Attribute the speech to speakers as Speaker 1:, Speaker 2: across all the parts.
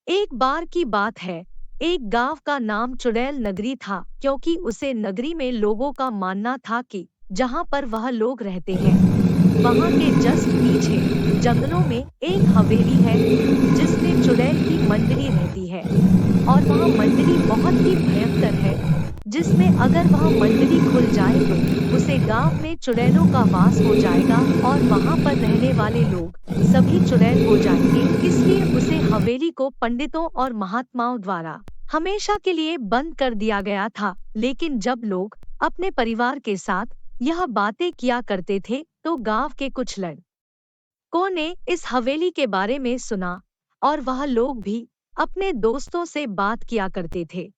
Speaker 1: एक बार की बात है। एक गांव का नाम चुड़ैल नगरी था, क्योंकि उसे नगरी में लोगों का मानना था कि जहां पर वह लोग रहते हैं, वहां के जस्ट पीछे जंगलों में एक हवेली है, जिसमें चुड़ैल की मंडली रहती है। और वह मंडली बहुत ही भयंकर है, जिसमें अगर वह मंडली खुल जाए तो उसे गांव में चुड़ैलों का वास हो जाएगा और वहां पर रहने वाले लोग सभी चुड़ैल हो जाएंगे। इसलिए उसे हवेली को पंडितों और महात्माओं द्वारा हमेशा के लिए बंद कर दिया गया था। लेकिन जब लोग अपने परिवार के साथ यह बातें किया करते थे, तो गांव के कुछ लड़कों ने इस हवेली के बारे में सुना, और वह लोग भी अपने दोस्तों से बात किया करते थे।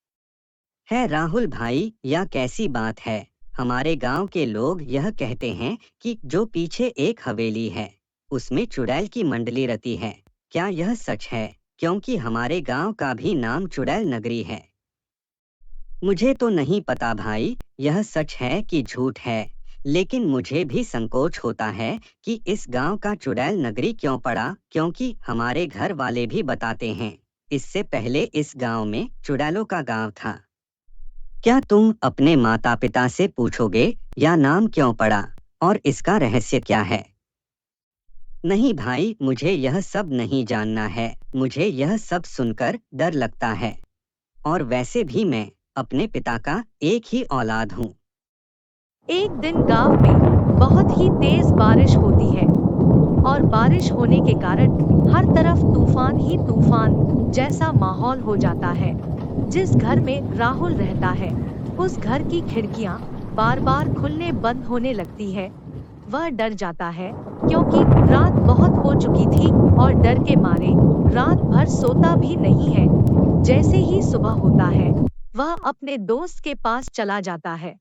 Speaker 2: है राहुल भाई, यह कैसी बात है। हमारे गांव के लोग यह कहते हैं कि जो पीछे एक हवेली है उसमें चुड़ैल की मंडली रहती है। क्या यह सच है? क्योंकि हमारे गांव का भी नाम चुड़ैल नगरी है। मुझे तो नहीं पता भाई, यह सच है कि झूठ है। लेकिन मुझे भी संकोच होता है कि इस गांव का चुड़ैल नगरी क्यों पड़ा, क्योंकि हमारे घर वाले भी बताते हैं इससे पहले इस गांव में चुड़ैलों का गांव था। क्या तुम अपने माता पिता से पूछोगे या नाम क्यों पड़ा और इसका रहस्य क्या है? नहीं भाई, मुझे यह सब नहीं जानना है। मुझे यह सब सुनकर डर लगता है। और वैसे भी मैं अपने पिता का एक ही औलाद हूँ।
Speaker 1: एक दिन गांव में बहुत ही तेज बारिश होती है, और बारिश होने के कारण हर तरफ तूफान ही तूफान जैसा माहौल हो जाता है। जिस घर में राहुल रहता है, उस घर की खिड़कियां बार बार खुलने बंद होने लगती है। वह डर जाता है, क्योंकि रात बहुत हो चुकी थी और डर के मारे रात भर सोता भी नहीं है। जैसे ही सुबह होता है, वह अपने दोस्त के पास चला जाता है।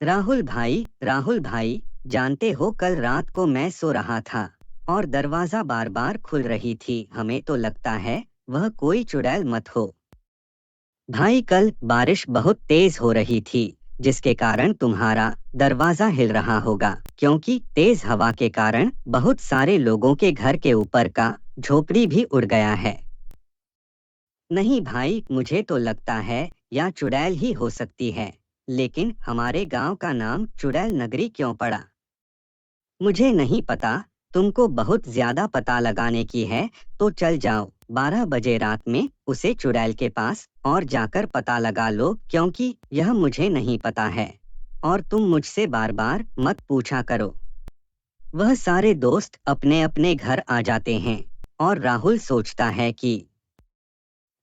Speaker 2: राहुल भाई, जानते हो कल रात को मैं सो रहा था और दरवाजा बार बार खुल रही थी। हमें तो लगता है वह कोई चुड़ैल मत हो। भाई, कल बारिश बहुत तेज हो रही थी, जिसके कारण तुम्हारा दरवाजा हिल रहा होगा, क्योंकि तेज हवा के कारण बहुत सारे लोगों के घर के ऊपर का झोपड़ी भी उड़ गया है। नहीं भाई, मुझे तो लगता है या चुड़ैल ही हो सकती है। लेकिन हमारे गांव का नाम चुड़ैल नगरी क्यों पड़ा? मुझे नहीं पता। तुमको बहुत ज्यादा पता लगाने की है तो चल जाओ 12 बजे रात में उसे चुड़ैल के पास और जाकर पता लगा लो, क्योंकि यह मुझे नहीं पता है। और तुम मुझसे बार बार मत पूछा करो। वह सारे दोस्त अपने अपने घर आ जाते हैं और राहुल सोचता है कि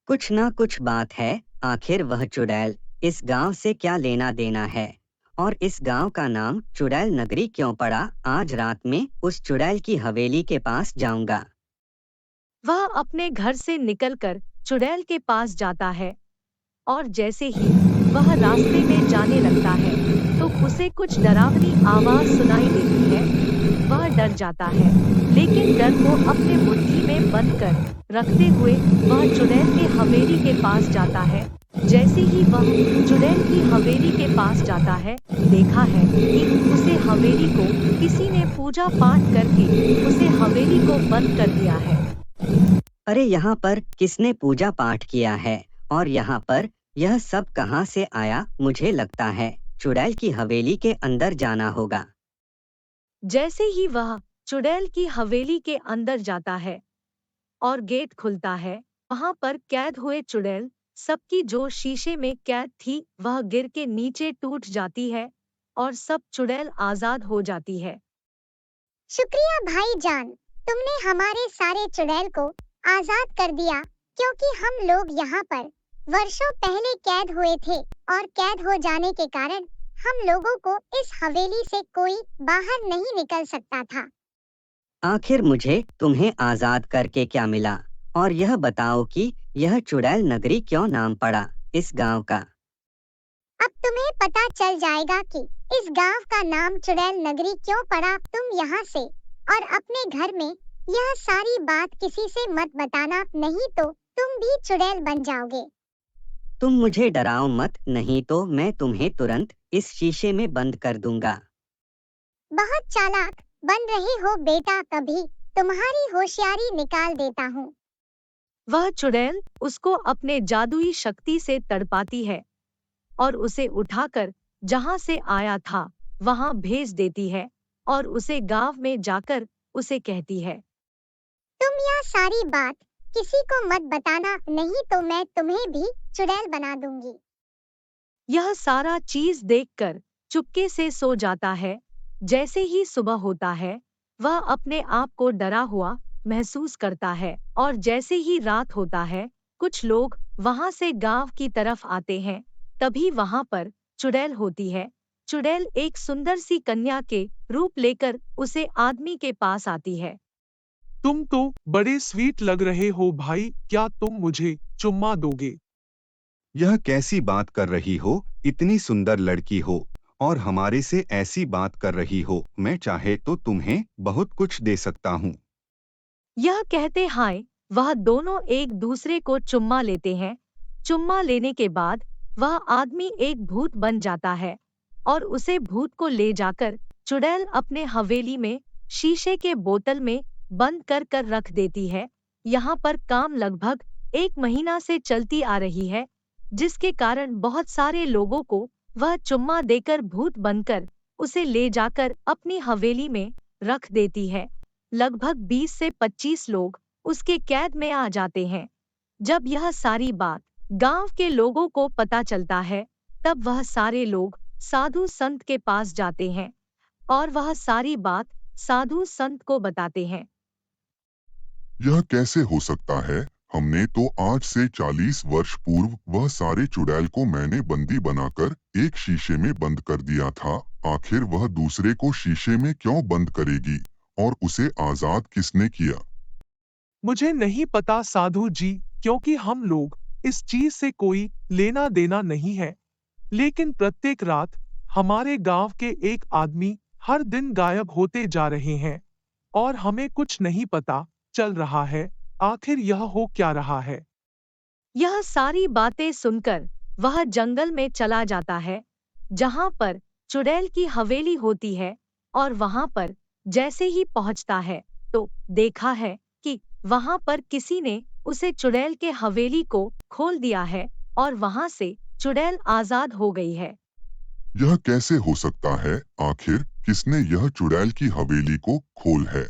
Speaker 2: कुछ ना कुछ बात है। आखिर वह चुड़ैल इस गांव से क्या लेना देना है, और इस गांव का नाम चुड़ैल नगरी क्यों पड़ा। आज रात में उस चुड़ैल की हवेली के पास जाऊंगा।
Speaker 1: वह अपने घर से निकलकर चुड़ैल के पास जाता है, और जैसे ही वह रास्ते में जाने लगता है, तो उसे कुछ डरावनी आवाज सुनाई देती है। वह डर जाता है, लेकिन डर को अपने मुट्ठी में बंद कर रखते हुए वह चुड़ैल के हवेली के पास जाता है। जैसे ही वह चुड़ैल की हवेली के पास जाता है, देखा है कि उसे हवेली को किसी ने पूजा पाठ करके उसे हवेली को बंद कर दिया है।
Speaker 2: अरे, यहाँ पर किसने पूजा पाठ किया है? और यहाँ पर यह सब कहाँ से आया? मुझे लगता है चुड़ैल की हवेली के अंदर जाना होगा।
Speaker 1: जैसे ही वह चुड़ैल की हवेली के अंदर जाता है और गेट खुलता है, वहां पर कैद हुए चुड़ैल सबकी जो शीशे में कैद थी, वह गिर के नीचे टूट जाती है और सब चुड़ैल आजाद हो जाती है।
Speaker 3: शुक्रिया भाईजान, तुमने हमारे सारे चुड़ैल को आजाद कर दिया, क्योंकि हम लोग यहाँ पर वर्षों पहले कैद हुए थे और कैद हो जाने के कारण हम लोगों को इस हवेली से कोई बाहर नहीं निकल सकता था।
Speaker 2: आखिर मुझे तुम्हें आजाद करके क्या मिला? और यह बताओ कि यह चुड़ैल नगरी क्यों नाम पड़ा इस गांव का?
Speaker 3: अब तुम्हें पता चल जाएगा कि इस गांव का नाम चुड़ैल नगरी क्यों पड़ा। तुम यहाँ से और अपने घर में यह सारी बात किसी से मत बताना, नहीं तो तुम भी चुड़ैल बन जाओगे।
Speaker 2: तुम मुझे डराओ मत, नहीं तो मैं तुम्हें तुरंत इस शीशे में बंद कर दूंगा।
Speaker 3: बहुत चालाक बन रहे हो बेटा, कभी तुम्हारी होशियारी निकाल देता हूँ।
Speaker 1: वह चुड़ैल उसको अपने जादुई शक्ति से तड़पाती है और उसे उठाकर जहां से आया था वहां भेज देती है और उसे गांव में जाकर उसे कहती है,
Speaker 3: तुम यह सारी बात किसी को मत बताना, नहीं तो मैं तुम्हें भी चुड़ैल बना दूंगी।
Speaker 1: यह सारा चीज देखकर चुपके से सो जाता है। जैसे ही सुबह होता है वह अपने आप को डरा हुआ महसूस करता है और जैसे ही रात होता है कुछ लोग वहां से गांव की तरफ आते हैं। तभी वहां पर चुड़ैल होती है। चुड़ैल एक सुंदर सी कन्या के रूप लेकर उसे आदमी के पास आती है।
Speaker 4: तुम तो बड़े स्वीट लग रहे हो भाई, क्या तुम मुझे चुम्मा दोगे?
Speaker 5: यह कैसी बात कर रही हो? इतनी सुंदर लड़की हो और हमारे से ऐसी बात कर रही हो। मैं चाहे तो तुम्हें बहुत कुछ दे सकता हूँ।
Speaker 1: यह कहते हाय वह दोनों एक दूसरे को चुम्मा लेते हैं। चुम्मा लेने के बाद वह आदमी एक भूत बन जाता है और उसे भूत को ले जाकर चुड़ैल अपने हवेली में शीशे के बोतल में बंद कर कर रख देती है। यहाँ पर काम लगभग 1 महीना से चलती आ रही है, जिसके कारण बहुत सारे लोगों को वह चुम्मा देकर भूत बनकर उसे ले जाकर अपनी हवेली में रख देती है। लगभग 20 से 25 लोग उसके कैद में आ जाते हैं। जब यह सारी बात गांव के लोगों को पता चलता है तब वह सारे लोग साधु संत के पास जाते हैं और वह सारी बात साधु संत को बताते हैं।
Speaker 6: यह कैसे हो सकता है? हमने तो आज से 40 वर्ष पूर्व वह सारे चुड़ैल को मैंने बंदी बनाकर एक शीशे में बंद कर दिया था। आखिर वह दूसरे को शीशे में क्यों बंद करेगी और उसे आजाद किसने किया?
Speaker 4: मुझे नहीं पता साधु जी, क्योंकि हम लोग इस चीज से कोई लेना देना नहीं है। लेकिन प्रत्येक रात हमारे गांव के एक आदमी हर दिन गायब होते जा रहे हैं और हमें कुछ नहीं पता चल रहा है। आखिर यह हो क्या रहा है?
Speaker 1: यह सारी बातें सुनकर वह जंगल में चला जाता है जहां पर चुड़ैल की हवेली होती है और वहां पर जैसे ही पहुंचता है तो देखा है कि वहां पर किसी ने उसे चुड़ैल के हवेली को खोल दिया है और वहां से चुड़ैल आजाद हो गई है।
Speaker 6: यह कैसे हो सकता है? आखिर किसने यह चुड़ैल की हवेली को खोल है?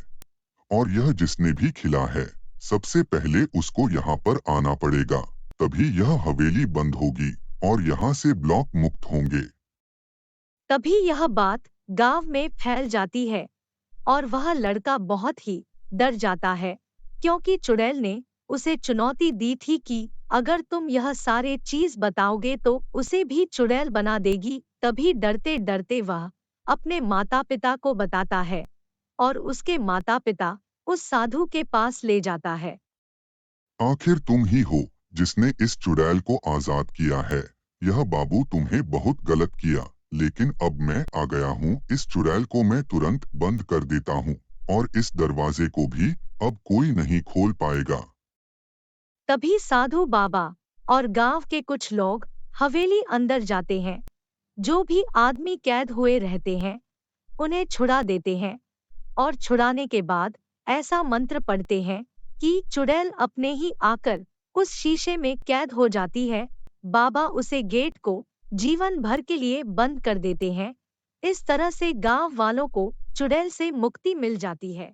Speaker 6: और यह जिसने भी खिला है, सबसे पहले उसको यहाँ पर आना पड़ेगा, तभी यह हवेली बंद होगी और यहाँ से ब्लॉक मुक्त होंगे।
Speaker 1: तभी यह बात गांव में फैल जाती है और वह लड़का बहुत ही डर जाता है, क्योंकि चुड़ैल ने उसे चुनौती दी थी कि अगर तुम यह सारे चीज बताओगे तो उसे भी चुड़ैल बना देगी। तभी डरते डरते वह अपने माता पिता को बताता है और उसके माता पिता उस साधु के पास ले जाता है।
Speaker 6: आखिर तुम ही हो जिसने इस चुड़ैल को आजाद किया है। यह बाबू तुम्हें बहुत गलत किया, लेकिन अब मैं आ गया हूँ। इस चुड़ैल को मैं तुरंत बंद कर देता हूँ और इस दरवाजे को भी अब कोई नहीं खोल पाएगा।
Speaker 1: तभी साधु बाबा और गांव के कुछ लोग हवेली अंदर जाते हैं। जो भी आदमी कैद हुए रहते हैं उन्हें छुड़ा देते हैं और छुड़ाने के बाद ऐसा मंत्र पढ़ते हैं कि चुड़ैल अपने ही आकर उस शीशे में कैद हो जाती है। बाबा उसे गेट को जीवन भर के लिए बंद कर देते हैं। इस तरह से गांव वालों को चुड़ैल से मुक्ति मिल जाती है।